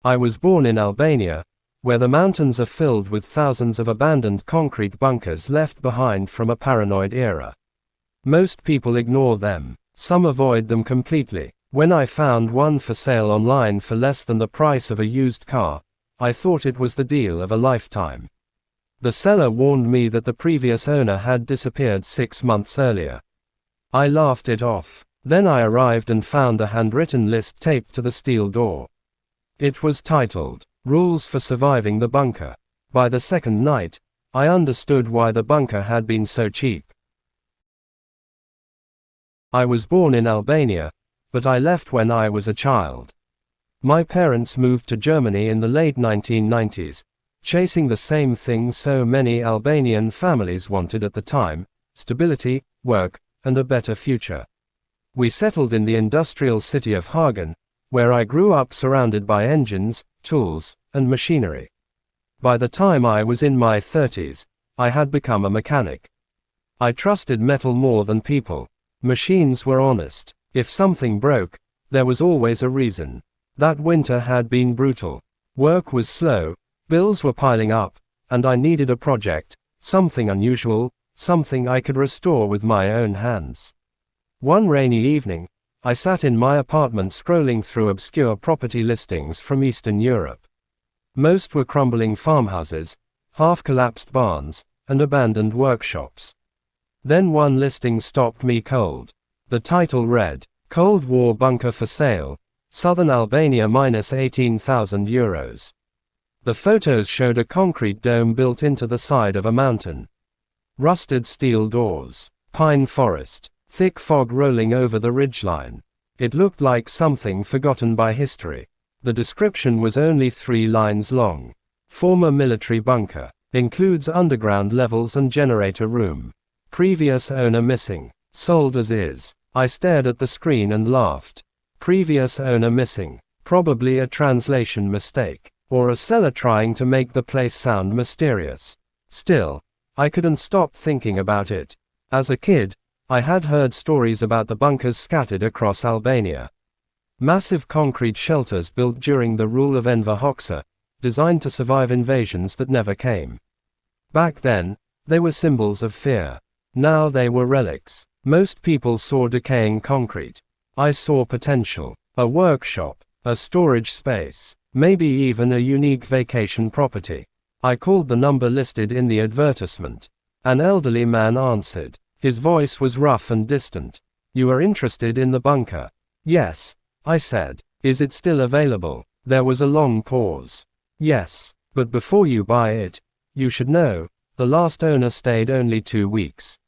I was born in Albania, where the mountains are filled with thousands of abandoned concrete bunkers left behind from a paranoid era. Most people ignore them. Some avoid them completely. When I found one for sale online for less than the price of a used car, I thought it was the deal of a lifetime. The seller warned me that the previous owner had disappeared 6 months earlier. I laughed it off. Then I arrived and found a handwritten list taped to the steel door. It was titled, "Rules for Surviving the Bunker." By the second night, I understood why the bunker had been so cheap. I was born in Albania, but I left when I was a child. My parents moved to Germany in the late 1990s, chasing the same thing so many Albanian families wanted at the time: stability, work, and a better future. We settled in the industrial city of Hagen, where I grew up surrounded by engines, tools, and machinery. By the time I was in my 30s, I had become a mechanic. I trusted metal more than people. Machines were honest. If something broke, there was always a reason. That winter had been brutal. Work was slow, bills were piling up, and I needed a project, something unusual, something I could restore with my own hands. One rainy evening, I sat in my apartment scrolling through obscure property listings from Eastern Europe. Most were crumbling farmhouses, half-collapsed barns, and abandoned workshops. Then one listing stopped me cold. The title read, "Cold War Bunker for Sale, Southern Albania -18,000 €." The photos showed a concrete dome built into the side of a mountain. Rusted steel doors, pine forest, thick fog rolling over the ridgeline. It looked like something forgotten by history. The description was only 3 lines long. Former military bunker. Includes underground levels and generator room. Previous owner missing. Sold as is. I stared at the screen and laughed. Previous owner missing. Probably a translation mistake. Or a seller trying to make the place sound mysterious. Still, I couldn't stop thinking about it. As a kid, I had heard stories about the bunkers scattered across Albania. Massive concrete shelters built during the rule of Enver Hoxha, designed to survive invasions that never came. Back then, they were symbols of fear. Now they were relics. Most people saw decaying concrete. I saw potential. A workshop, a storage space, maybe even a unique vacation property. I called the number listed in the advertisement. An elderly man answered. His voice was rough and distant. "You are interested in the bunker?" "Yes," I said. "Is it still available?" There was a long pause. "Yes, but before you buy it, you should know, the last owner stayed only 2 weeks."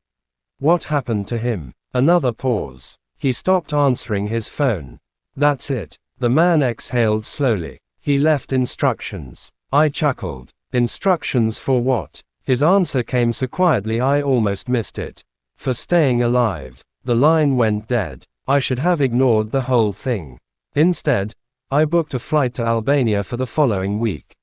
"What happened to him?" Another pause. "He stopped answering his phone." "That's it." The man exhaled slowly. "He left instructions." I chuckled. "Instructions for what?" His answer came so quietly I almost missed it. "For staying alive." The line went dead. I should have ignored the whole thing. Instead, I booked a flight to Albania for the following week.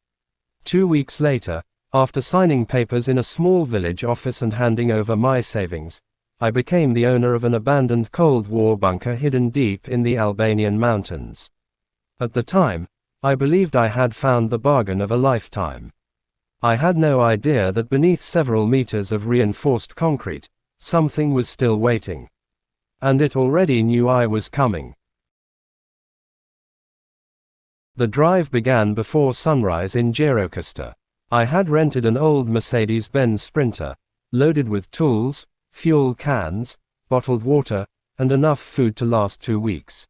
2 weeks later, after signing papers in a small village office and handing over my savings, I became the owner of an abandoned Cold War bunker hidden deep in the Albanian mountains. At the time, I believed I had found the bargain of a lifetime. I had no idea that beneath several meters of reinforced concrete, something was still waiting. And it already knew I was coming. The drive began before sunrise in Gjirokastër. I had rented an old Mercedes-Benz Sprinter, loaded with tools, fuel cans, bottled water, and enough food to last 2 weeks.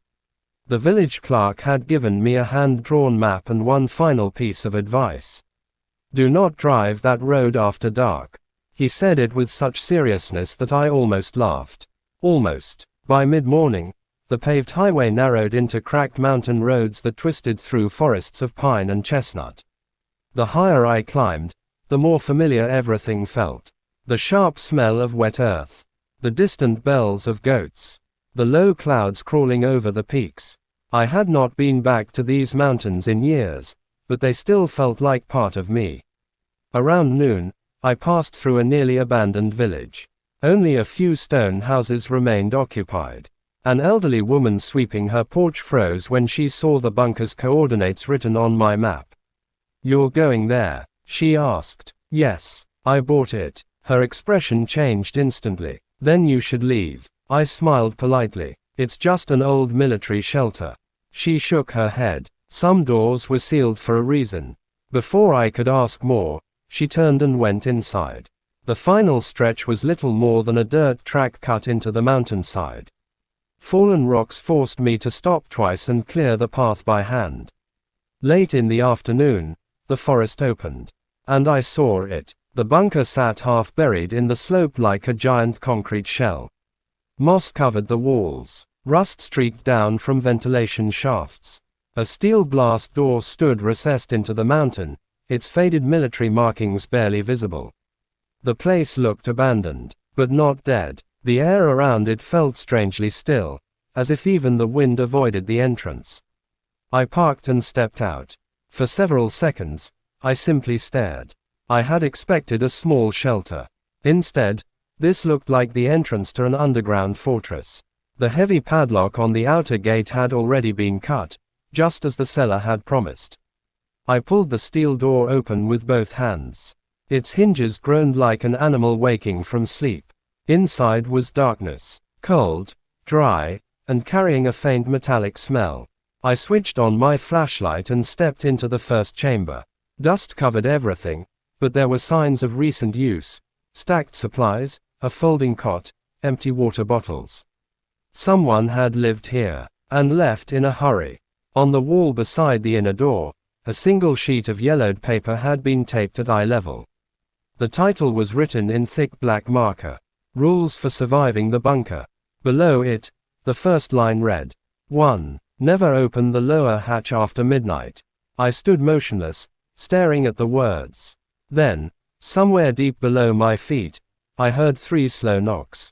The village clerk had given me a hand-drawn map and one final piece of advice. "Do not drive that road after dark." He said it with such seriousness that I almost laughed. Almost. By mid-morning, the paved highway narrowed into cracked mountain roads that twisted through forests of pine and chestnut. The higher I climbed, the more familiar everything felt. The sharp smell of wet earth. The distant bells of goats. The low clouds crawling over the peaks. I had not been back to these mountains in years, but they still felt like part of me. Around noon, I passed through a nearly abandoned village. Only a few stone houses remained occupied. An elderly woman sweeping her porch froze when she saw the bunker's coordinates written on my map. "You're going there?" she asked. "Yes. I bought it." Her expression changed instantly. "Then you should leave." I smiled politely. "It's just an old military shelter." She shook her head. "Some doors were sealed for a reason." Before I could ask more, she turned and went inside. The final stretch was little more than a dirt track cut into the mountainside. Fallen rocks forced me to stop twice and clear the path by hand. Late in the afternoon, the forest opened. And I saw it. The bunker sat half buried in the slope like a giant concrete shell. Moss covered the walls. Rust streaked down from ventilation shafts. A steel blast door stood recessed into the mountain, its faded military markings barely visible. The place looked abandoned, but not dead. The air around it felt strangely still, as if even the wind avoided the entrance. I parked and stepped out. For several seconds, I simply stared. I had expected a small shelter. Instead, this looked like the entrance to an underground fortress. The heavy padlock on the outer gate had already been cut, just as the seller had promised. I pulled the steel door open with both hands. Its hinges groaned like an animal waking from sleep. Inside was darkness, cold, dry, and carrying a faint metallic smell. I switched on my flashlight and stepped into the first chamber. Dust covered everything, but there were signs of recent use: stacked supplies, a folding cot, empty water bottles. Someone had lived here, and left in a hurry. On the wall beside the inner door, a single sheet of yellowed paper had been taped at eye level. The title was written in thick black marker: Rules for Surviving the Bunker. Below it, the first line read, 1. Never open the lower hatch after midnight. I stood motionless, staring at the words. Then, somewhere deep below my feet, I heard 3 slow knocks.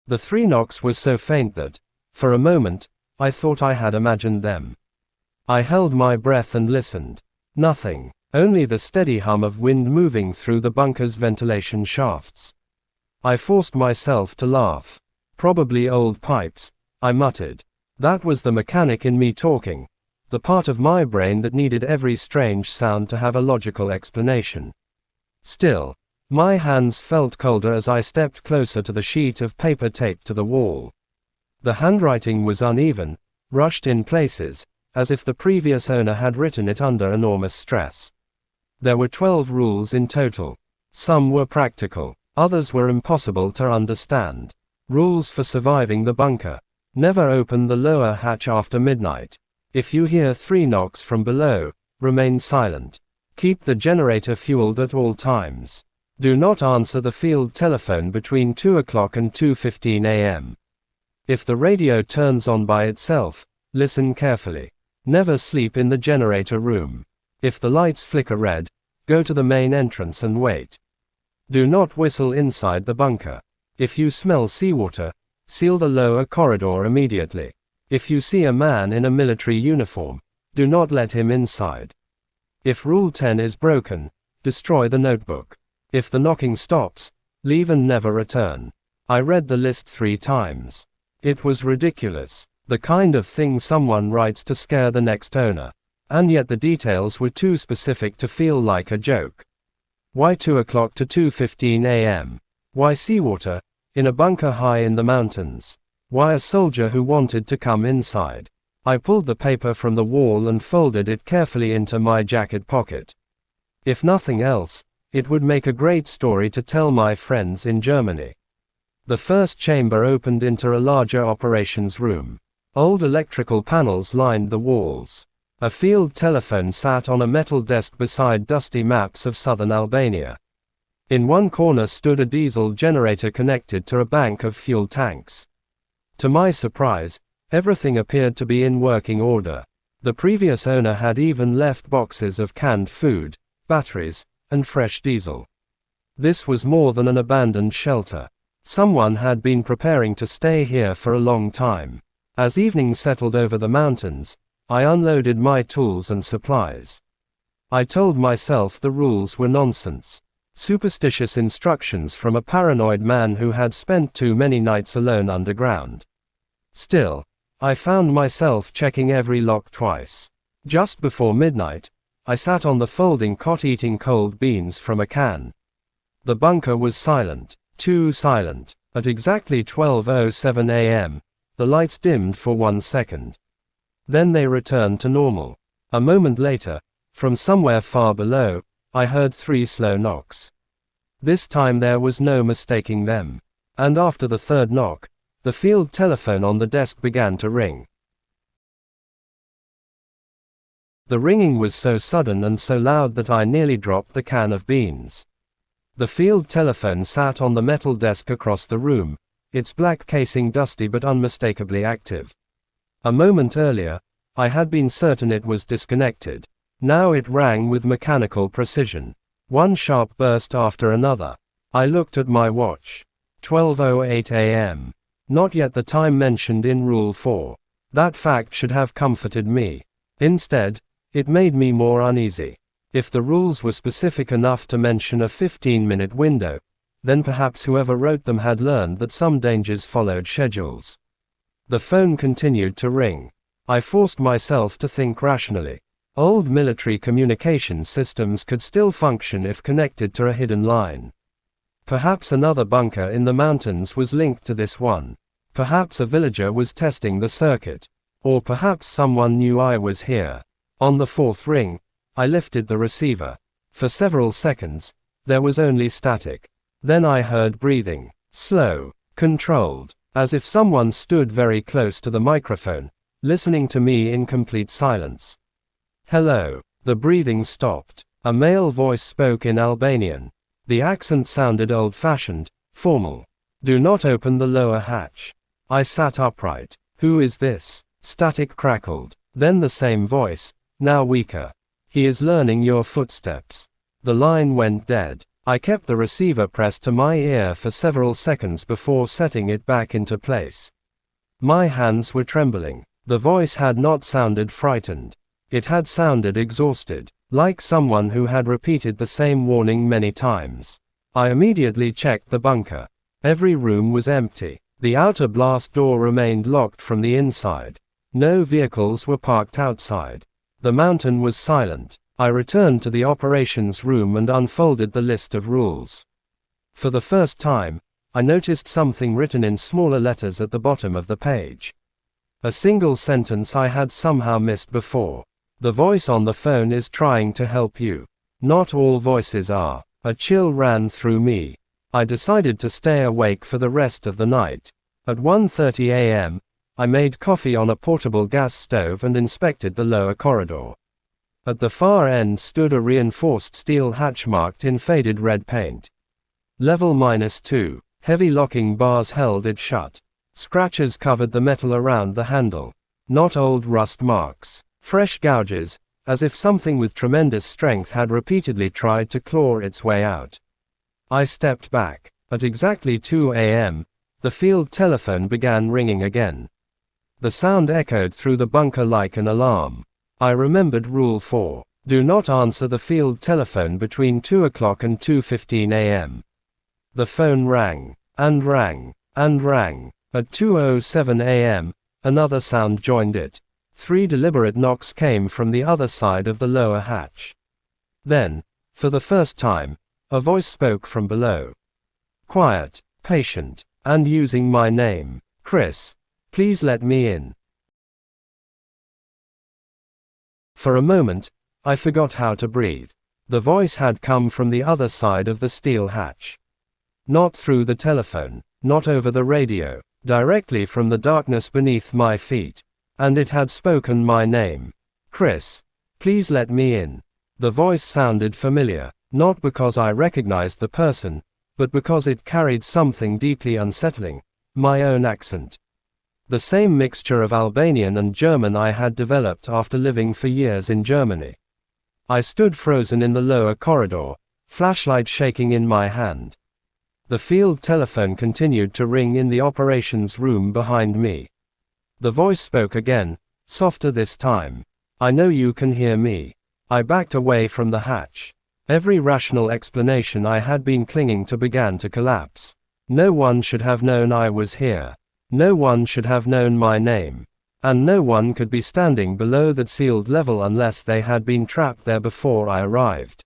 The 3 knocks were so faint that, for a moment, I thought I had imagined them. I held my breath and listened. Nothing. Only the steady hum of wind moving through the bunker's ventilation shafts. I forced myself to laugh. "Probably old pipes," I muttered. That was the mechanic in me talking, the part of my brain that needed every strange sound to have a logical explanation. Still, my hands felt colder as I stepped closer to the sheet of paper taped to the wall. The handwriting was uneven, rushed in places, as if the previous owner had written it under enormous stress. There were 12 rules in total. Some were practical, others were impossible to understand. Rules for surviving the bunker. Never open the lower hatch after midnight. If you hear 3 knocks from below, remain silent. Keep the generator fueled at all times. Do not answer the field telephone between 2 o'clock and 2:15 a.m. If the radio turns on by itself, listen carefully. Never sleep in the generator room. If the lights flicker red, go to the main entrance and wait. Do not whistle inside the bunker. If you smell seawater, seal the lower corridor immediately. If you see a man in a military uniform, do not let him inside. If Rule 10 is broken, destroy the notebook. If the knocking stops, leave and never return. I read the list 3 times. It was ridiculous, the kind of thing someone writes to scare the next owner. And yet the details were too specific to feel like a joke. Why 2 o'clock to 2:15 a.m.? Why seawater, in a bunker high in the mountains? Why a soldier who wanted to come inside? I pulled the paper from the wall and folded it carefully into my jacket pocket. If nothing else, it would make a great story to tell my friends in Germany. The first chamber opened into a larger operations room. Old electrical panels lined the walls. A field telephone sat on a metal desk beside dusty maps of southern Albania. In one corner stood a diesel generator connected to a bank of fuel tanks. To my surprise, everything appeared to be in working order. The previous owner had even left boxes of canned food, batteries, and fresh diesel. This was more than an abandoned shelter. Someone had been preparing to stay here for a long time. As evening settled over the mountains, I unloaded my tools and supplies. I told myself the rules were nonsense. Superstitious instructions from a paranoid man who had spent too many nights alone underground. Still, I found myself checking every lock twice. Just before midnight, I sat on the folding cot eating cold beans from a can. The bunker was silent, too silent. At exactly 12:07 a.m., the lights dimmed for 1 second. Then they returned to normal. A moment later, from somewhere far below, I heard 3 slow knocks. This time there was no mistaking them. And after the third knock, the field telephone on the desk began to ring. The ringing was so sudden and so loud that I nearly dropped the can of beans. The field telephone sat on the metal desk across the room, its black casing dusty but unmistakably active. A moment earlier, I had been certain it was disconnected. Now it rang with mechanical precision. One sharp burst after another. I looked at my watch. 12:08 a.m. Not yet the time mentioned in Rule 4. That fact should have comforted me. Instead, it made me more uneasy. If the rules were specific enough to mention a 15-minute window, then perhaps whoever wrote them had learned that some dangers followed schedules. The phone continued to ring. I forced myself to think rationally. Old military communication systems could still function if connected to a hidden line. Perhaps another bunker in the mountains was linked to this one. Perhaps a villager was testing the circuit. Or perhaps someone knew I was here. On the fourth ring, I lifted the receiver. For several seconds, there was only static. Then I heard breathing. Slow, controlled, as if someone stood very close to the microphone, listening to me in complete silence. Hello. The breathing stopped. A male voice spoke in Albanian. The accent sounded old-fashioned, formal. Do not open the lower hatch. I sat upright. Who is this? Static crackled. Then the same voice, now weaker. He is learning your footsteps. The line went dead. I kept the receiver pressed to my ear for several seconds before setting it back into place. My hands were trembling. The voice had not sounded frightened. It had sounded exhausted, like someone who had repeated the same warning many times. I immediately checked the bunker. Every room was empty. The outer blast door remained locked from the inside. No vehicles were parked outside. The mountain was silent. I returned to the operations room and unfolded the list of rules. For the first time, I noticed something written in smaller letters at the bottom of the page. A single sentence I had somehow missed before. The voice on the phone is trying to help you. Not all voices are. A chill ran through me. I decided to stay awake for the rest of the night. At 1:30 a.m., I made coffee on a portable gas stove and inspected the lower corridor. At the far end stood a reinforced steel hatch marked in faded red paint. Level -2. Heavy locking bars held it shut. Scratches covered the metal around the handle. Not old rust marks. Fresh gouges, as if something with tremendous strength had repeatedly tried to claw its way out. I stepped back. At exactly 2 a.m., the field telephone began ringing again. The sound echoed through the bunker like an alarm. I remembered Rule 4. Do not answer the field telephone between 2 o'clock and 2:15 a.m. The phone rang, and rang, and rang. At 2:07 a.m., another sound joined it. 3 deliberate knocks came from the other side of the lower hatch. Then, for the first time, a voice spoke from below. Quiet, patient, and using my name. Chris, please let me in. For a moment, I forgot how to breathe. The voice had come from the other side of the steel hatch. Not through the telephone, not over the radio, directly from the darkness beneath my feet. And it had spoken my name. Chris, please let me in. The voice sounded familiar, not because I recognized the person, but because it carried something deeply unsettling, my own accent. The same mixture of Albanian and German I had developed after living for years in Germany. I stood frozen in the lower corridor, flashlight shaking in my hand. The field telephone continued to ring in the operations room behind me. The voice spoke again, softer this time. I know you can hear me. I backed away from the hatch. Every rational explanation I had been clinging to began to collapse. No one should have known I was here. No one should have known my name. And no one could be standing below that sealed level unless they had been trapped there before I arrived.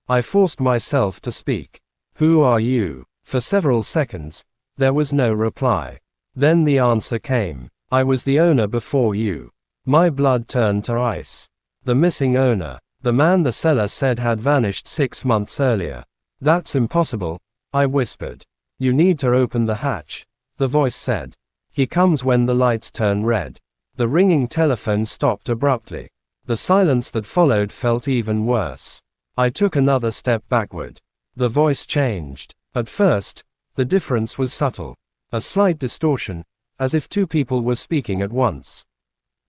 I forced myself to speak. "Who are you?" For several seconds, there was no reply. Then the answer came. "I was the owner before you." My blood turned to ice. The missing owner. The man the seller said had vanished 6 months earlier. "That's impossible," I whispered. "You need to open the hatch," the voice said. "He comes when the lights turn red." The ringing telephone stopped abruptly. The silence that followed felt even worse. I took another step backward. The voice changed. At first, the difference was subtle. A slight distortion, as if two people were speaking at once.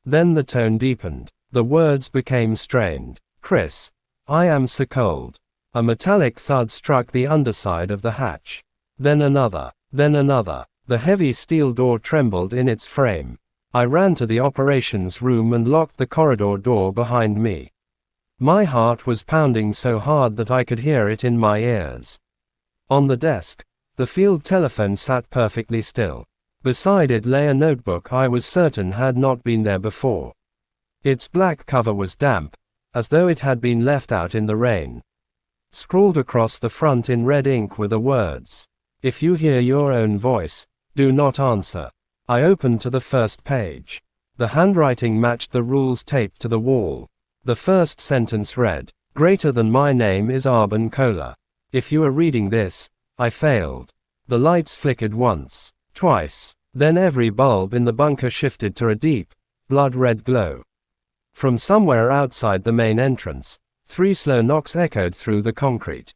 Then the tone deepened. The words became strained. "Chris, I am so cold." A metallic thud struck the underside of the hatch. Then another. Then another. The heavy steel door trembled in its frame. I ran to the operations room and locked the corridor door behind me. My heart was pounding so hard that I could hear it in my ears. On the desk, the field telephone sat perfectly still. Beside it lay a notebook I was certain had not been there before. Its black cover was damp, as though it had been left out in the rain. Scrawled across the front in red ink were the words, "If you hear your own voice, do not answer." I opened to the first page. The handwriting matched the rules taped to the wall. The first sentence read, "Greater than my name is Albania. If you are reading this, I failed." The lights flickered once, twice, then every bulb in the bunker shifted to a deep, blood-red glow. From somewhere outside the main entrance, 3 slow knocks echoed through the concrete.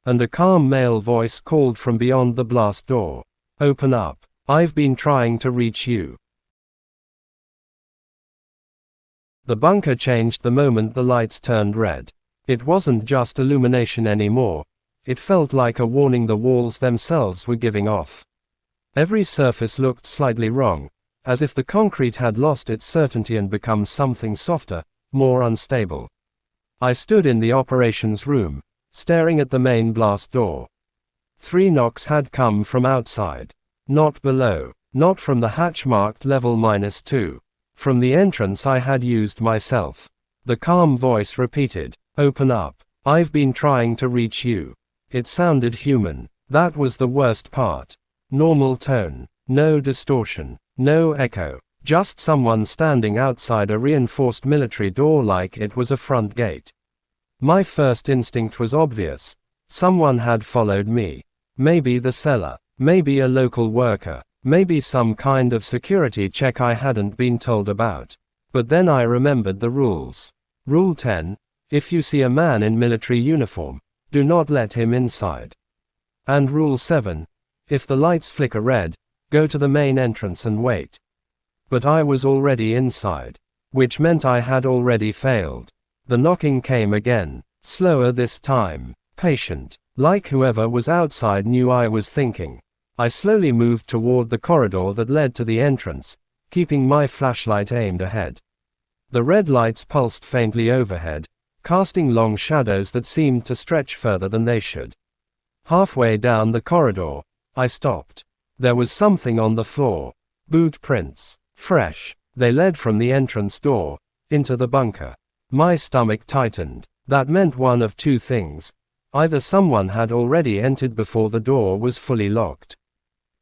And a calm male voice called from beyond the blast door, "Open up. I've been trying to reach you." The bunker changed the moment the lights turned red. It wasn't just illumination anymore. It felt like a warning the walls themselves were giving off. Every surface looked slightly wrong, as if the concrete had lost its certainty and become something softer, more unstable. I stood in the operations room, staring at the main blast door. 3 knocks had come from outside. Not below. Not from the hatch marked level -2. From the entrance I had used myself. The calm voice repeated, "Open up. I've been trying to reach you." It sounded human. That was the worst part. Normal tone. No distortion. No echo. Just someone standing outside a reinforced military door like it was a front gate. My first instinct was obvious. Someone had followed me. Maybe the seller. Maybe a local worker. Maybe some kind of security check I hadn't been told about. But then I remembered the rules. Rule 10. If you see a man in military uniform, do not let him inside. And Rule 7. If the lights flicker red, go to the main entrance and wait. But I was already inside. Which meant I had already failed. The knocking came again. Slower this time. Patient. Like whoever was outside knew I was thinking. I slowly moved toward the corridor that led to the entrance, keeping my flashlight aimed ahead. The red lights pulsed faintly overhead, casting long shadows that seemed to stretch further than they should. Halfway down the corridor, I stopped. There was something on the floor. Boot prints. Fresh. They led from the entrance door into the bunker. My stomach tightened. That meant one of two things. Either someone had already entered before the door was fully locked,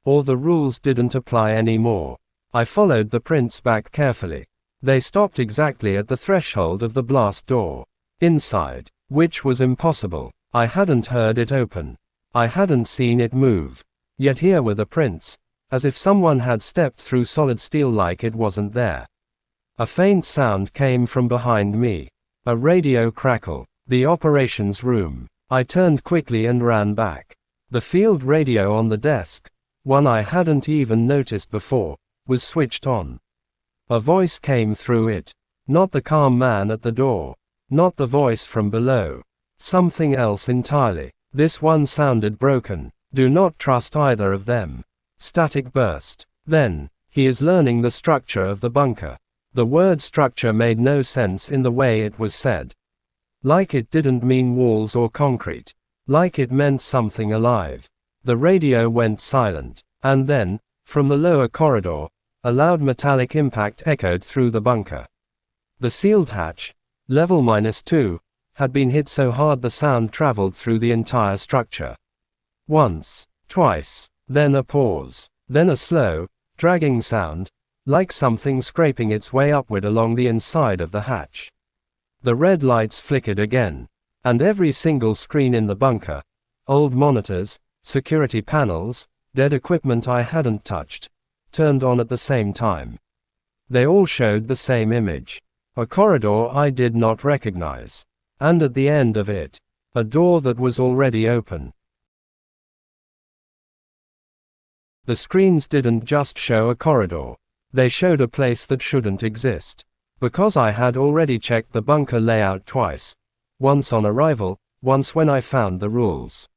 or the rules didn't apply anymore. I followed the prints back carefully. They stopped exactly at the threshold of the blast door. Inside. Which was impossible. I hadn't heard it open. I hadn't seen it move. Yet here were the prints, as if someone had stepped through solid steel like it wasn't there. A faint sound came from behind me. A radio crackle. The operations room. I turned quickly and ran back. The field radio on the desk, one I hadn't even noticed before, was switched on. A voice came through it. Not the calm man at the door. Not the voice from below. Something else entirely. This one sounded broken. Do not trust either of them. Static burst. Then, he is learning the structure of the bunker. The word structure made no sense in the way it was said. Like it didn't mean walls or concrete. Like it meant something alive. The radio went silent. And then, from the lower corridor, a loud metallic impact echoed through the bunker. The sealed hatch, level -2, had been hit so hard the sound traveled through the entire structure. Once, twice, then a pause, then a slow, dragging sound, like something scraping its way upward along the inside of the hatch. The red lights flickered again, and every single screen in the bunker, old monitors, security panels, dead equipment I hadn't touched, turned on at the same time. They all showed the same image. A corridor I did not recognize. And at the end of it, a door that was already open. The screens didn't just show a corridor. They showed a place that shouldn't exist. Because I had already checked the bunker layout twice. Once on arrival, once when I found the rules.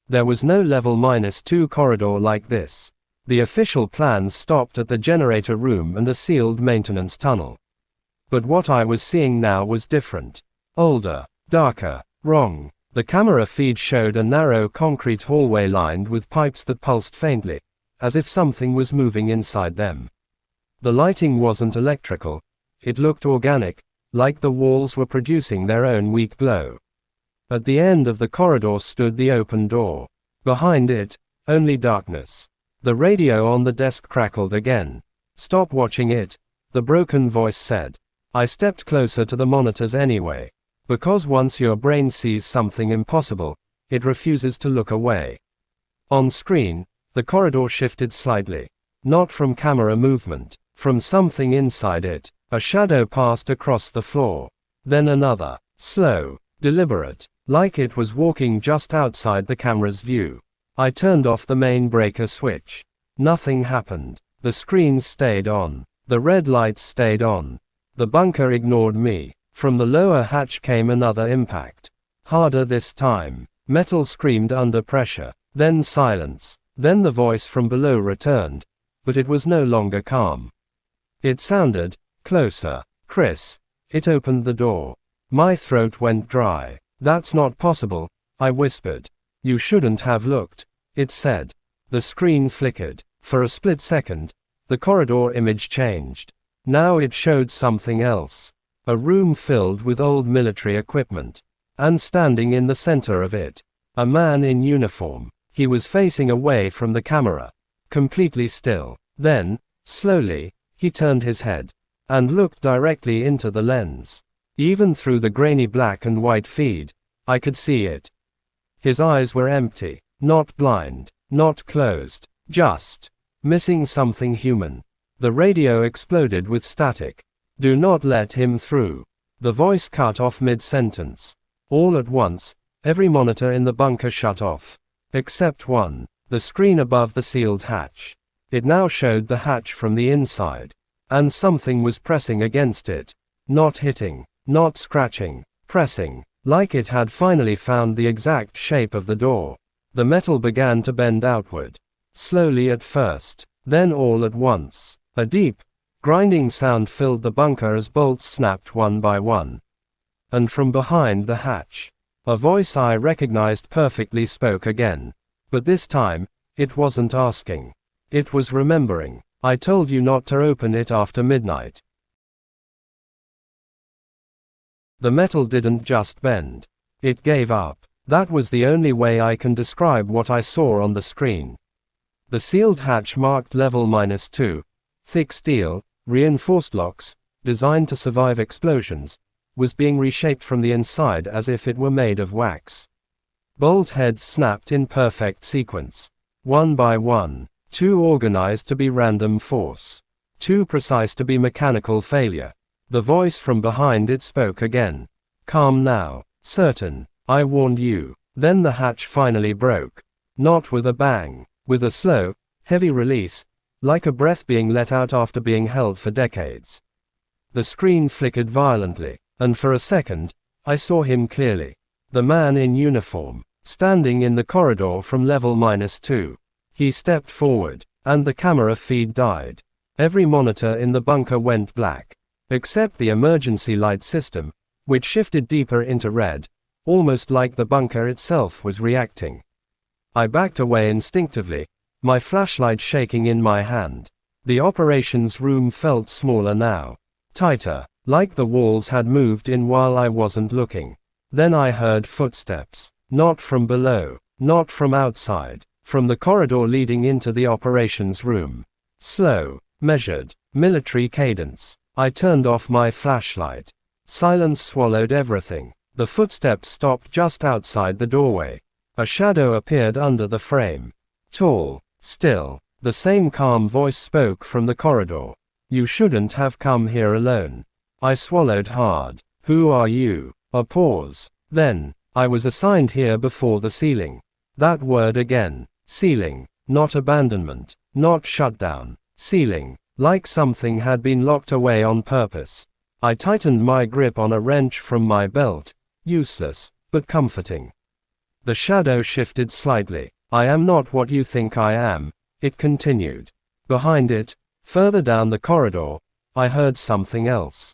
There was no level -2 corridor like this. The official plans stopped at the generator room and a sealed maintenance tunnel. But what I was seeing now was different. Older, darker, wrong. The camera feed showed a narrow concrete hallway lined with pipes that pulsed faintly, as if something was moving inside them. The lighting wasn't electrical. It looked organic, like the walls were producing their own weak glow. At the end of the corridor stood the open door. Behind it, only darkness. The radio on the desk crackled again. "Stop watching it," the broken voice said. I stepped closer to the monitors anyway. Because once your brain sees something impossible, it refuses to look away. On screen, the corridor shifted slightly. Not from camera movement, from something inside it. A shadow passed across the floor. Then another. Slow, deliberate, like it was walking just outside the camera's view. I turned off the main breaker switch. Nothing happened. The screens stayed on. The red lights stayed on. The bunker ignored me. From the lower hatch came another impact. Harder this time. Metal screamed under pressure. Then silence. Then the voice from below returned. But it was no longer calm. It sounded closer. "Chris." It opened the door. My throat went dry. "That's not possible," I whispered. "You shouldn't have looked," it said. The screen flickered. For a split second, the corridor image changed. Now it showed something else. A room filled with old military equipment. And standing in the center of it, a man in uniform. He was facing away from the camera. Completely still. Then, slowly, he turned his head. And looked directly into the lens. Even through the grainy black and white feed, I could see it. His eyes were empty. Not blind. Not closed. Just missing something human. The radio exploded with static. "Do not let him through." The voice cut off mid-sentence. All at once, every monitor in the bunker shut off. Except one. The screen above the sealed hatch. It now showed the hatch from the inside. And something was pressing against it. Not hitting. Not scratching. Pressing. Like it had finally found the exact shape of the door. The metal began to bend outward. Slowly at first. Then all at once. A deep, grinding sound filled the bunker as bolts snapped one by one. And from behind the hatch, a voice I recognized perfectly spoke again. But this time, it wasn't asking. It was remembering. "I told you not to open it after midnight." The metal didn't just bend. It gave up. That was the only way I can describe what I saw on the screen. The sealed hatch marked level -2. Thick steel, reinforced locks, designed to survive explosions, was being reshaped from the inside as if it were made of wax. Bolt heads snapped in perfect sequence. One by one. Too organized to be random force. Too precise to be mechanical failure. The voice from behind it spoke again. "Calm now. Certain. I warned you." Then the hatch finally broke. Not with a bang. With a slow, heavy release, like a breath being let out after being held for decades. The screen flickered violently, and for a second, I saw him clearly. The man in uniform, standing in the corridor from level -2. He stepped forward, and the camera feed died. Every monitor in the bunker went black. Except the emergency light system, which shifted deeper into red, almost like the bunker itself was reacting. I backed away instinctively, my flashlight shaking in my hand. The operations room felt smaller now, tighter, like the walls had moved in while I wasn't looking. Then I heard footsteps, not from below, not from outside, from the corridor leading into the operations room. Slow, measured, military cadence. I turned off my flashlight. Silence swallowed everything. The footsteps stopped just outside the doorway. A shadow appeared under the frame. Tall, still. The same calm voice spoke from the corridor. You shouldn't have come here alone. I swallowed hard. Who are you? A pause. Then, I was assigned here before the ceiling. That word again. Ceiling. Not abandonment. Not shutdown. Ceiling. Like something had been locked away on purpose. I tightened my grip on a wrench from my belt. Useless, but comforting. The shadow shifted slightly. I am not what you think I am, it continued. Behind it, further down the corridor, I heard something else.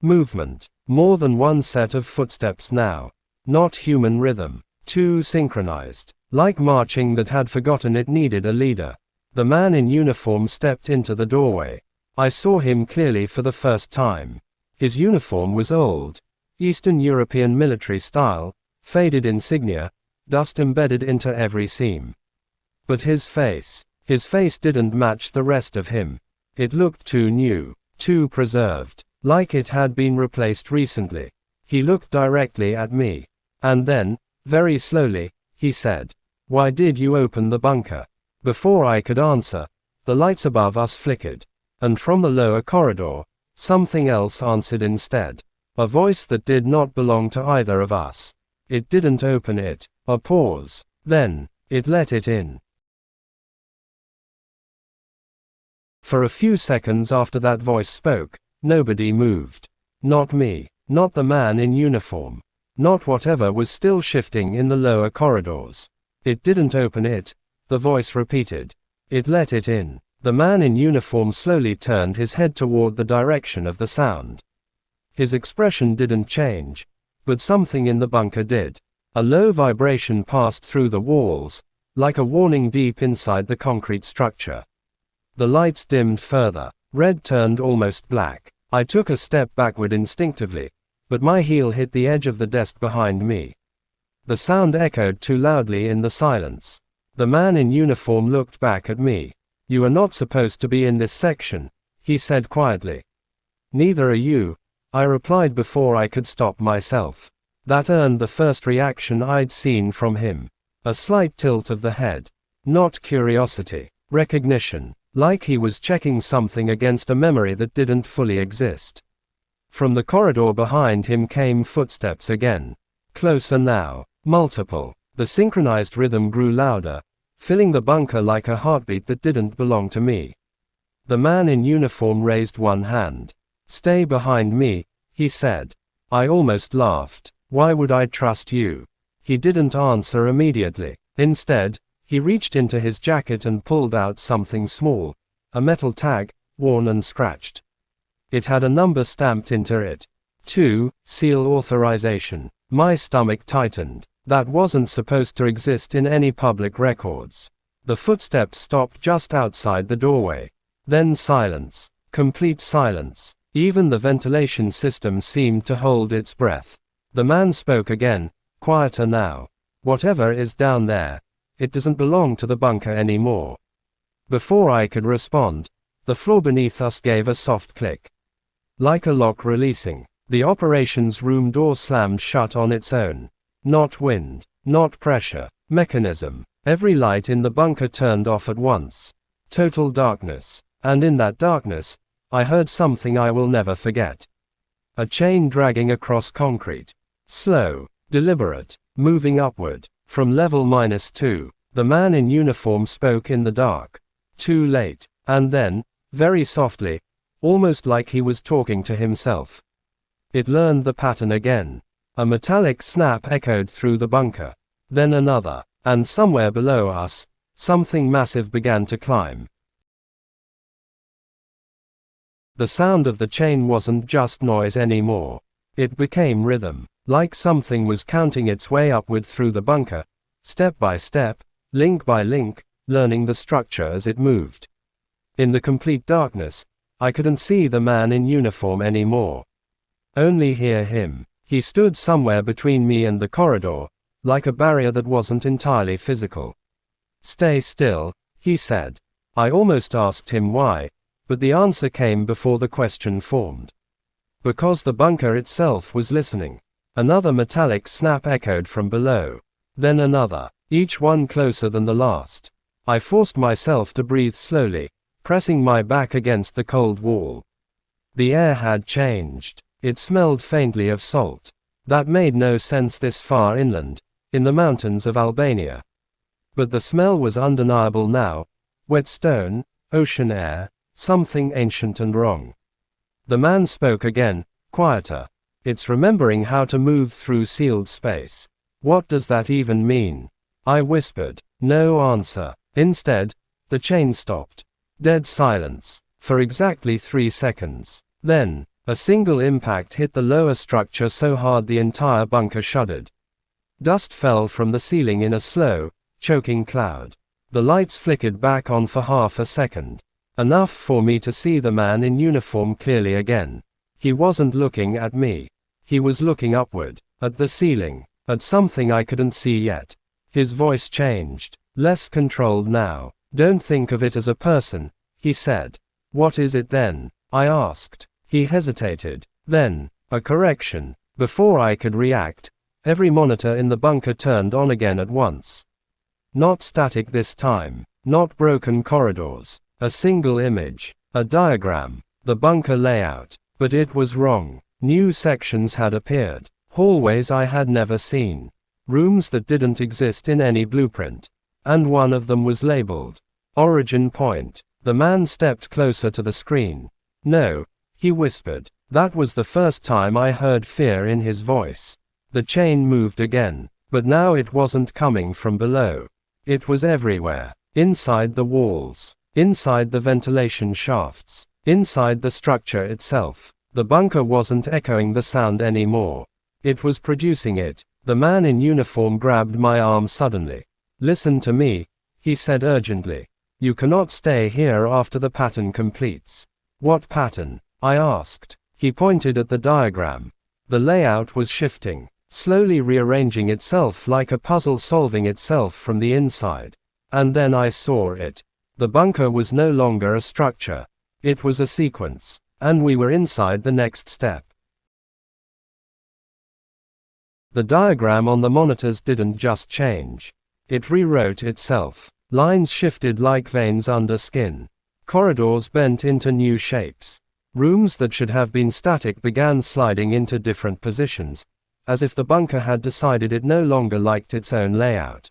Movement. More than one set of footsteps now. Not human rhythm. Too synchronized. Like marching that had forgotten it needed a leader. The man in uniform stepped into the doorway. I saw him clearly for the first time. His uniform was old. Eastern European military style, faded insignia, dust embedded into every seam. But his face didn't match the rest of him. It looked too new, too preserved, like it had been replaced recently. He looked directly at me. And then, very slowly, he said, "Why did you open the bunker?" Before I could answer, the lights above us flickered. And from the lower corridor, something else answered instead. A voice that did not belong to either of us. It didn't open it. A pause. Then, it let it in. For a few seconds after that voice spoke, nobody moved. Not me. Not the man in uniform. Not whatever was still shifting in the lower corridors. It didn't open it, the voice repeated. It let it in. The man in uniform slowly turned his head toward the direction of the sound. His expression didn't change, but something in the bunker did. A low vibration passed through the walls, like a warning deep inside the concrete structure. The lights dimmed further. Red turned almost black. I took a step backward instinctively, but my heel hit the edge of the desk behind me. The sound echoed too loudly in the silence. The man in uniform looked back at me. "You are not supposed to be in this section," he said quietly. "Neither are you," I replied before I could stop myself. That earned the first reaction I'd seen from him. A slight tilt of the head. Not curiosity. Recognition. Like he was checking something against a memory that didn't fully exist. From the corridor behind him came footsteps again. Closer now. Multiple. The synchronized rhythm grew louder, filling the bunker like a heartbeat that didn't belong to me. The man in uniform raised one hand. "Stay behind me," he said. I almost laughed. "Why would I trust you?" He didn't answer immediately. Instead, he reached into his jacket and pulled out something small. A metal tag, worn and scratched. It had a number stamped into it. 2, seal authorization. My stomach tightened. That wasn't supposed to exist in any public records. The footsteps stopped just outside the doorway. Then silence. Complete silence. Even the ventilation system seemed to hold its breath. The man spoke again, quieter now. "Whatever is down there, it doesn't belong to the bunker anymore." Before I could respond, the floor beneath us gave a soft click. Like a lock releasing, the operations room door slammed shut on its own. Not wind, not pressure, mechanism. Every light in the bunker turned off at once. Total darkness. And in that darkness, I heard something I will never forget. A chain dragging across concrete. Slow, deliberate, moving upward. From level -2, the man in uniform spoke in the dark. Too late. And then, very softly, almost like he was talking to himself. It learned the pattern again. A metallic snap echoed through the bunker. Then another. And somewhere below us, something massive began to climb. The sound of the chain wasn't just noise anymore. It became rhythm, like something was counting its way upward through the bunker, step by step, link by link, learning the structure as it moved. In the complete darkness, I couldn't see the man in uniform anymore. Only hear him. He stood somewhere between me and the corridor, like a barrier that wasn't entirely physical. "Stay still," he said. I almost asked him why, but the answer came before the question formed. Because the bunker itself was listening. Another metallic snap echoed from below. Then another, each one closer than the last. I forced myself to breathe slowly, pressing my back against the cold wall. The air had changed. It smelled faintly of salt. That made no sense this far inland, in the mountains of Albania. But the smell was undeniable now. Wet stone, ocean air, something ancient and wrong. The man spoke again, quieter. "It's remembering how to move through sealed space." "What does that even mean?" I whispered. No answer. Instead, the chain stopped. Dead silence, for exactly 3 seconds. Then, a single impact hit the lower structure so hard the entire bunker shuddered. Dust fell from the ceiling in a slow, choking cloud. The lights flickered back on for half a second. Enough for me to see the man in uniform clearly again. He wasn't looking at me. He was looking upward, at the ceiling, at something I couldn't see yet. His voice changed, less controlled now. "Don't think of it as a person," he said. "What is it then?" I asked. He hesitated. Then, a correction. Before I could react, every monitor in the bunker turned on again at once. Not static this time, not broken corridors. A single image, a diagram, the bunker layout. But it was wrong. New sections had appeared. Hallways I had never seen. Rooms that didn't exist in any blueprint. And one of them was labeled Origin Point. The man stepped closer to the screen. "No," he whispered. That was the first time I heard fear in his voice. The chain moved again, but now it wasn't coming from below. It was everywhere. Inside the walls, inside the ventilation shafts, inside the structure itself. The bunker wasn't echoing the sound anymore. It was producing it. The man in uniform grabbed my arm suddenly. "Listen to me," he said urgently. "You cannot stay here after the pattern completes." "What pattern?" I asked. He pointed at the diagram. The layout was shifting, slowly rearranging itself like a puzzle solving itself from the inside. And then I saw it. The bunker was no longer a structure. It was a sequence. And we were inside the next step. The diagram on the monitors didn't just change. It rewrote itself. Lines shifted like veins under skin. Corridors bent into new shapes. Rooms that should have been static began sliding into different positions, as if the bunker had decided it no longer liked its own layout.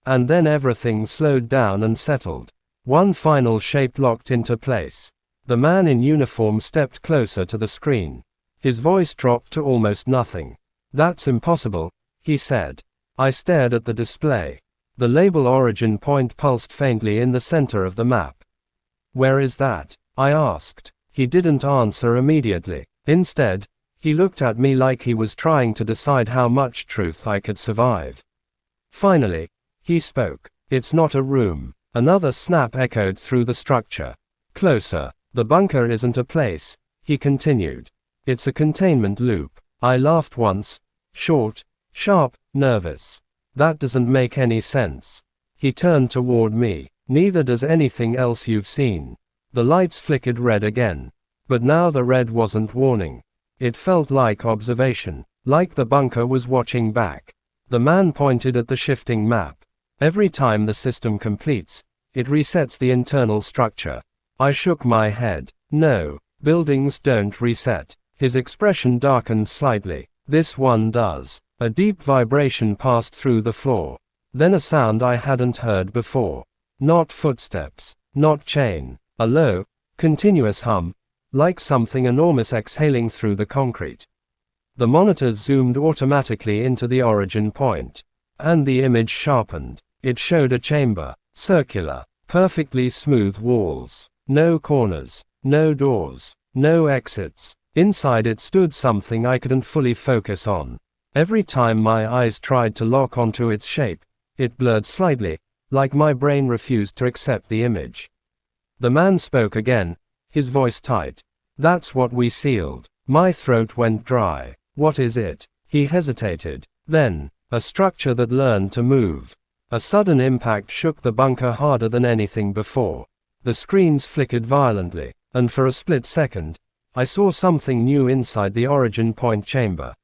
And then everything slowed down and settled. One final shape locked into place. The man in uniform stepped closer to the screen. His voice dropped to almost nothing. "That's impossible," he said. I stared at the display. The label Origin Point pulsed faintly in the center of the map. "Where is that?" I asked. He didn't answer immediately. Instead, he looked at me like he was trying to decide how much truth I could survive. Finally, he spoke. "It's not a room." Another snap echoed through the structure. "Closer. The bunker isn't a place," he continued. "It's a containment loop." I laughed once. Short, sharp, nervous. "That doesn't make any sense." He turned toward me. "Neither does anything else you've seen." The lights flickered red again. But now the red wasn't warning. It felt like observation, like the bunker was watching back. The man pointed at the shifting map. "Every time the system completes, it resets the internal structure." I shook my head. "No, buildings don't reset." His expression darkened slightly. "This one does." A deep vibration passed through the floor. Then a sound I hadn't heard before. Not footsteps, not chain. A low, continuous hum, like something enormous exhaling through the concrete. The monitors zoomed automatically into the origin point. And the image sharpened. It showed a chamber, circular, perfectly smooth walls. No corners, no doors, no exits. Inside it stood something I couldn't fully focus on. Every time my eyes tried to lock onto its shape, it blurred slightly, like my brain refused to accept the image. The man spoke again, his voice tight. "That's what we sealed." My throat went dry. "What is it?" He hesitated. "Then, a structure that learned to move." A sudden impact shook the bunker harder than anything before. The screens flickered violently, and for a split second, I saw something new inside the origin point chamber.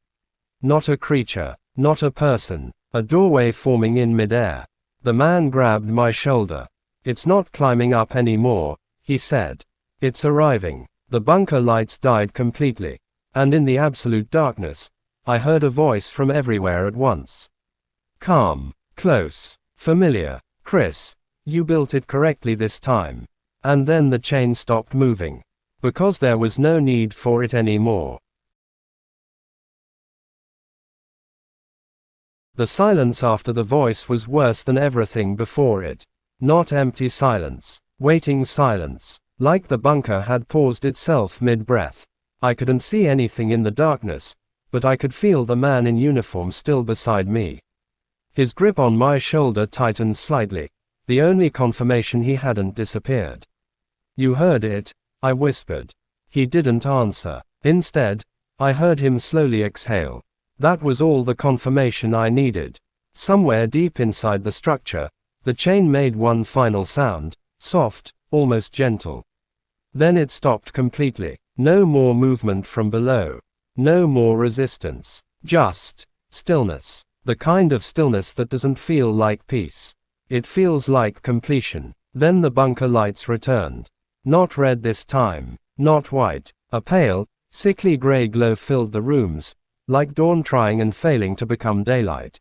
Not a creature, not a person, a doorway forming in midair. The man grabbed my shoulder. "It's not climbing up anymore," he said. "It's arriving." The bunker lights died completely, and in the absolute darkness, I heard a voice from everywhere at once. Calm, close, familiar. "Chris, you built it correctly this time." And then the chain stopped moving, because there was no need for it anymore. The silence after the voice was worse than everything before it. Not empty silence, waiting silence, like the bunker had paused itself mid-breath. I couldn't see anything in the darkness, but I could feel the man in uniform still beside me. His grip on my shoulder tightened slightly, the only confirmation he hadn't disappeared. "You heard it," I whispered. He didn't answer. Instead, I heard him slowly exhale. That was all the confirmation I needed. Somewhere deep inside the structure, the chain made one final sound, soft, almost gentle. Then it stopped completely. No more movement from below. No more resistance. Just stillness. The kind of stillness that doesn't feel like peace. It feels like completion. Then the bunker lights returned. Not red this time. Not white. A pale, sickly gray glow filled the rooms, like dawn trying and failing to become daylight.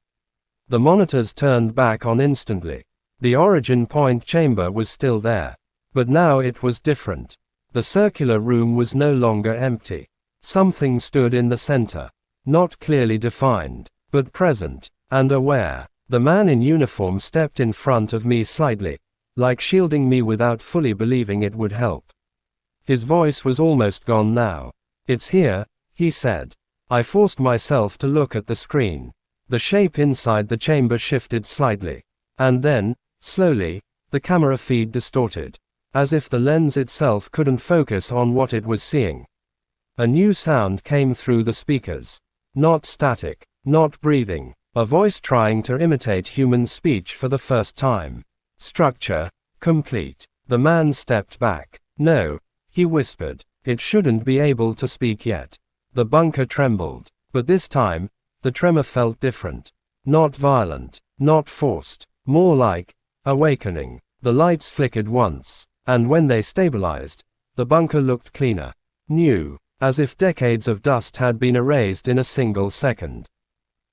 The monitors turned back on instantly. The origin point chamber was still there. But now it was different. The circular room was no longer empty. Something stood in the center. Not clearly defined, but present, and aware. The man in uniform stepped in front of me slightly, like shielding me without fully believing it would help. His voice was almost gone now. "It's here," he said. I forced myself to look at the screen. The shape inside the chamber shifted slightly. And then, slowly, the camera feed distorted, as if the lens itself couldn't focus on what it was seeing. A new sound came through the speakers. Not static, not breathing. A voice trying to imitate human speech for the first time. Structure complete. The man stepped back. "No," he whispered. "It shouldn't be able to speak yet." The bunker trembled. But this time, the tremor felt different. Not violent, not forced. More like awakening. The lights flickered once, and when they stabilized, the bunker looked cleaner. New. As if decades of dust had been erased in a single second.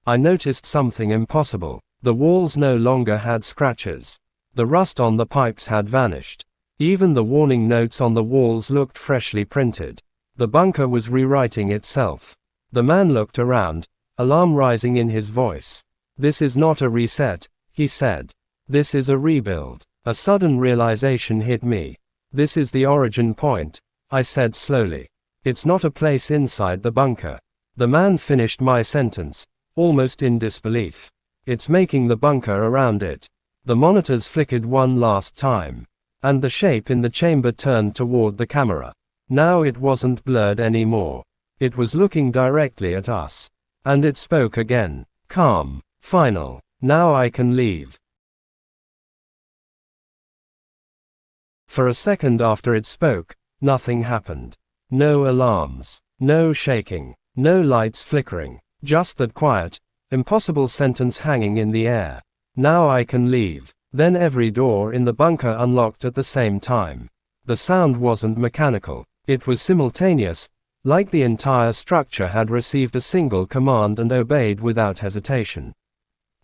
I noticed something impossible. The walls no longer had scratches. The rust on the pipes had vanished. Even the warning notes on the walls looked freshly printed. The bunker was rewriting itself. The man looked around, alarm rising in his voice. "This is not a reset," he said. "This is a rebuild." A sudden realization hit me. "This is the origin point," I said slowly. "It's not a place inside the bunker." The man finished my sentence, almost in disbelief. "It's making the bunker around it." The monitors flickered one last time, and the shape in the chamber turned toward the camera. Now it wasn't blurred anymore. It was looking directly at us. And it spoke again. Calm. Final. "Now I can leave." For a second after it spoke, nothing happened. No alarms. No shaking. No lights flickering. Just that quiet, impossible sentence hanging in the air. "Now I can leave." Then every door in the bunker unlocked at the same time. The sound wasn't mechanical. It was simultaneous, like the entire structure had received a single command and obeyed without hesitation.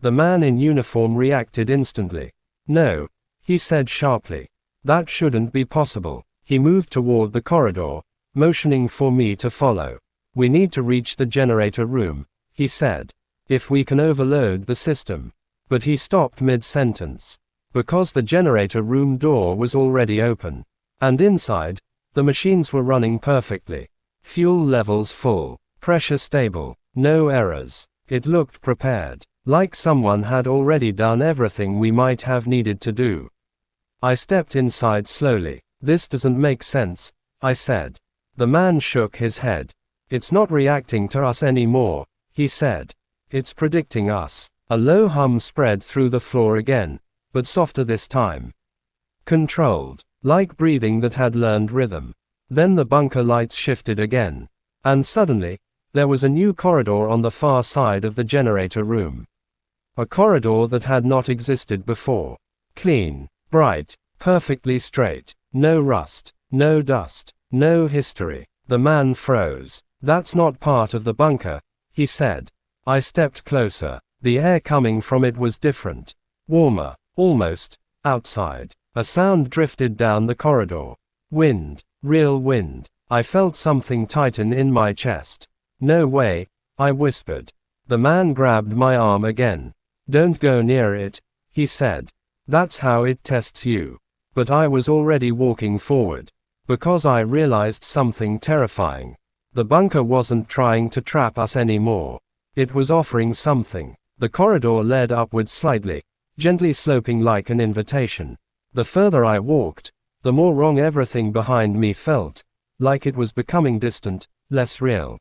The man in uniform reacted instantly. "No," he said sharply. "That shouldn't be possible." He moved toward the corridor, motioning for me to follow. "We need to reach the generator room," he said. "If we can overload the system." But he stopped mid-sentence. Because the generator room door was already open. And inside, the machines were running perfectly. Fuel levels full. Pressure stable. No errors. It looked prepared. Like someone had already done everything we might have needed to do. I stepped inside slowly. This doesn't make sense, I said. The man shook his head. It's not reacting to us anymore, he said. It's predicting us. A low hum spread through the floor again, but softer this time. Controlled, like breathing that had learned rhythm. Then the bunker lights shifted again. And suddenly, there was a new corridor on the far side of the generator room. A corridor that had not existed before. Clean, bright, perfectly straight. No rust, no dust, no history. The man froze. That's not part of the bunker, he said. I stepped closer. The air coming from it was different. Warmer, almost, outside. A sound drifted down the corridor. Wind, real wind. I felt something tighten in my chest. No way, I whispered. The man grabbed my arm again. Don't go near it, he said. That's how it tests you. But I was already walking forward. Because I realized something terrifying. The bunker wasn't trying to trap us anymore. It was offering something. The corridor led upward slightly, gently sloping like an invitation. The further I walked, the more wrong everything behind me felt, like it was becoming distant, less real.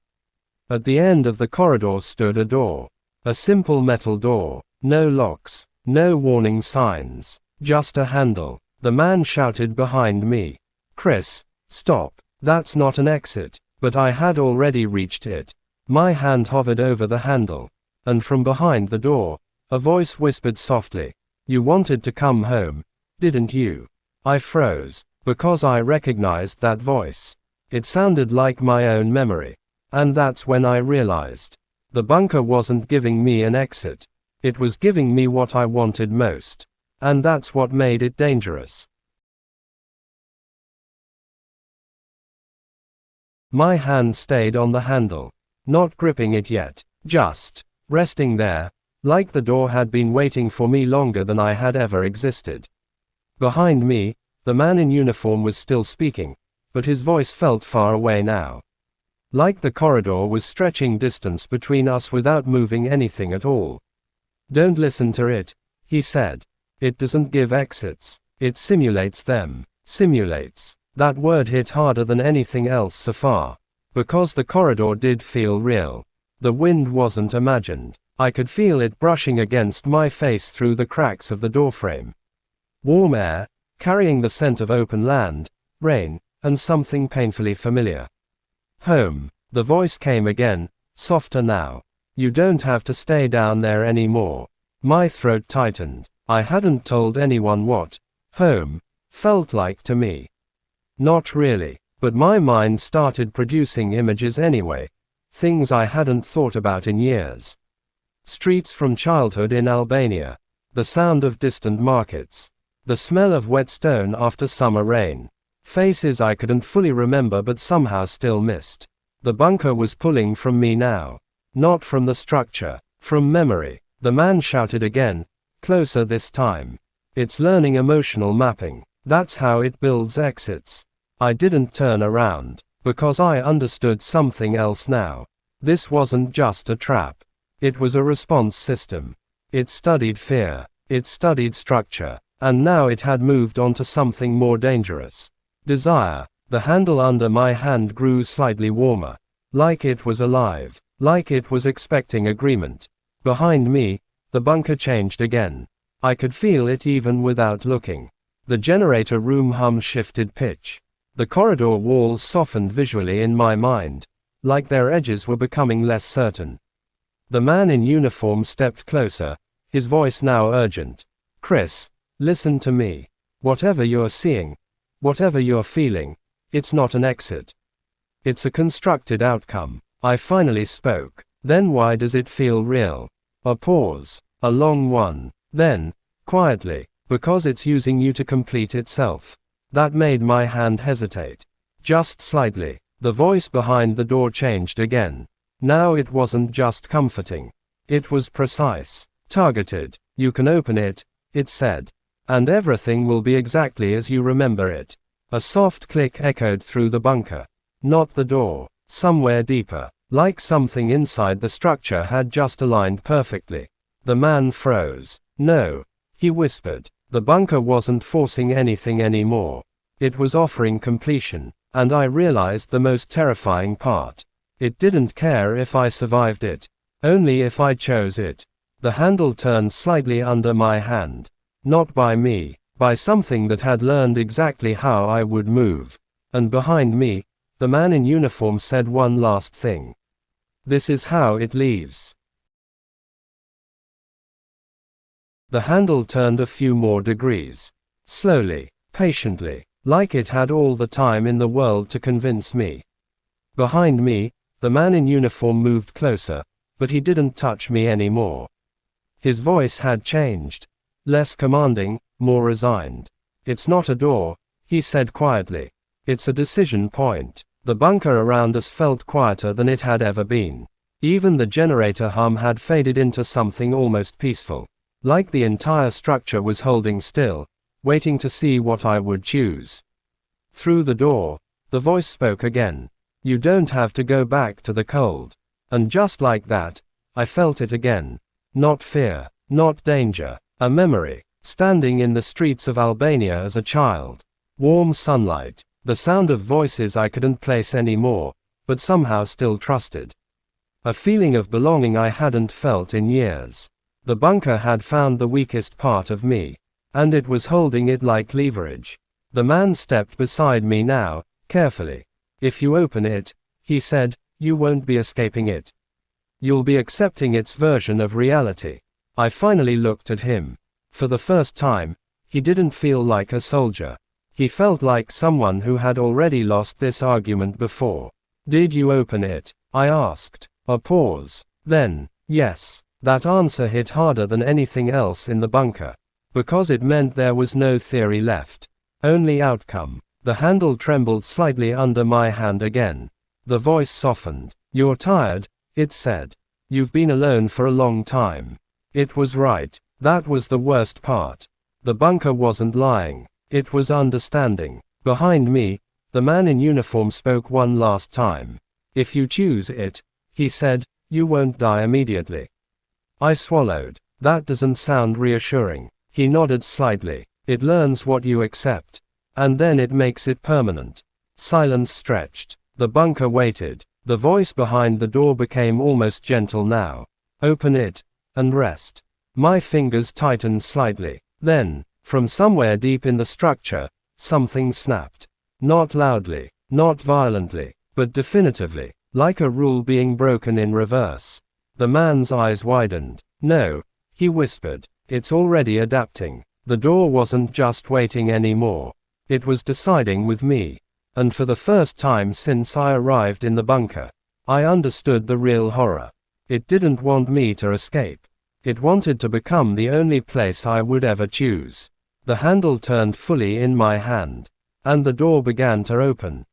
At the end of the corridor stood a door. A simple metal door. No locks. No warning signs. Just a handle. The man shouted behind me. Chris, stop. That's not an exit. But I had already reached it. My hand hovered over the handle. And from behind the door, a voice whispered softly. You wanted to come home, didn't you? I froze, because I recognized that voice. It sounded like my own memory. And that's when I realized. The bunker wasn't giving me an exit. It was giving me what I wanted most. And that's what made it dangerous. My hand stayed on the handle. Not gripping it yet. Just resting there, like the door had been waiting for me longer than I had ever existed. Behind me, the man in uniform was still speaking, but his voice felt far away now. Like the corridor was stretching distance between us without moving anything at all. Don't listen to it, he said. It doesn't give exits. It simulates them. Simulates. That word hit harder than anything else so far. Because the corridor did feel real. The wind wasn't imagined. I could feel it brushing against my face through the cracks of the doorframe. Warm air, carrying the scent of open land, rain, and something painfully familiar. Home. The voice came again, softer now. You don't have to stay down there anymore. My throat tightened. I hadn't told anyone what home felt like to me. Not really, but my mind started producing images anyway. Things I hadn't thought about in years. Streets from childhood in Albania. The sound of distant markets. The smell of wet stone after summer rain. Faces I couldn't fully remember but somehow still missed. The bunker was pulling from me now. Not from the structure. From memory. The man shouted again. Closer this time. It's learning emotional mapping. That's how it builds exits. I didn't turn around. Because I understood something else now. This wasn't just a trap. It was a response system. It studied fear. It studied structure. And now it had moved on to something more dangerous. Desire. The handle under my hand grew slightly warmer. Like it was alive. Like it was expecting agreement. Behind me, the bunker changed again. I could feel it even without looking. The generator room hum shifted pitch. The corridor walls softened visually in my mind, like their edges were becoming less certain. The man in uniform stepped closer, his voice now urgent. Chris, listen to me. Whatever you're seeing, whatever you're feeling, it's not an exit. It's a constructed outcome. I finally spoke. Then why does it feel real? A pause. A long one. Then, quietly, because it's using you to complete itself. That made my hand hesitate. Just slightly. The voice behind the door changed again. Now it wasn't just comforting. It was precise. Targeted. You can open it, it said. And everything will be exactly as you remember it. A soft click echoed through the bunker. Not the door. somewhere deeper, like something inside the structure had just aligned perfectly. The man froze. No, he whispered. The bunker wasn't forcing anything anymore. It was offering completion, and I realized the most terrifying part. It didn't care if I survived it, only if I chose it. The handle turned slightly under my hand. Not by me, by something that had learned exactly how I would move. And behind me, the man in uniform said one last thing. This is how it leaves. The handle turned a few more degrees. Slowly, patiently, like it had all the time in the world to convince me. Behind me, the man in uniform moved closer, but he didn't touch me anymore. His voice had changed. Less commanding, more resigned. It's not a door, he said quietly. It's a decision point. The bunker around us felt quieter than it had ever been. Even the generator hum had faded into something almost peaceful. Like the entire structure was holding still, waiting to see what I would choose. Through the door, the voice spoke again. You don't have to go back to the cold. And just like that, I felt it again. Not fear, not danger, a memory. Standing in the streets of Albania as a child. Warm sunlight, the sound of voices I couldn't place anymore, but somehow still trusted. A feeling of belonging I hadn't felt in years. The bunker had found the weakest part of me, and it was holding it like leverage. The man stepped beside me now, carefully. If you open it, he said, you won't be escaping it. You'll be accepting its version of reality. I finally looked at him. For the first time, he didn't feel like a soldier. He felt like someone who had already lost this argument before. Did you open it? I asked. A pause. Then, yes. That answer hit harder than anything else in the bunker. Because it meant there was no theory left. Only outcome. The handle trembled slightly under my hand again. The voice softened. You're tired, it said. You've been alone for a long time. It was right. That was the worst part. The bunker wasn't lying. It was understanding. Behind me, the man in uniform spoke one last time. If you choose it, he said, you won't die immediately. I swallowed. That doesn't sound reassuring. He nodded slightly. It learns what you accept. And then it makes it permanent. Silence stretched. The bunker waited. The voice behind the door became almost gentle now. Open it, and rest. My fingers tightened slightly. Then, from somewhere deep in the structure, something snapped. Not loudly, not violently, but definitively, like a rule being broken in reverse. The man's eyes widened. No, he whispered. It's already adapting. The door wasn't just waiting anymore. It was deciding with me. And for the first time since I arrived in the bunker, I understood the real horror. It didn't want me to escape. It wanted to become the only place I would ever choose. The handle turned fully in my hand. And the door began to open.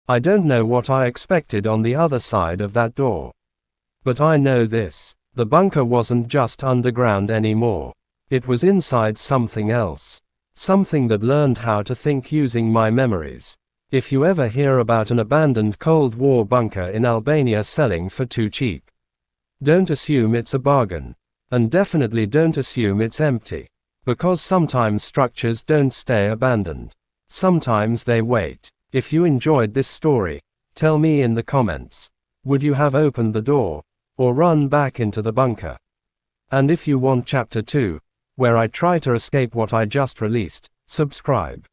I don't know what I expected on the other side of that door. But I know this. The bunker wasn't just underground anymore. It was inside something else. Something that learned how to think using my memories. If you ever hear about an abandoned Cold War bunker in Albania selling for too cheap, don't assume it's a bargain. And definitely don't assume it's empty. Because sometimes structures don't stay abandoned. Sometimes they wait. If you enjoyed this story, tell me in the comments. Would you have opened the door, or run back into the bunker? And if you want chapter 2, where I try to escape what I just released, subscribe.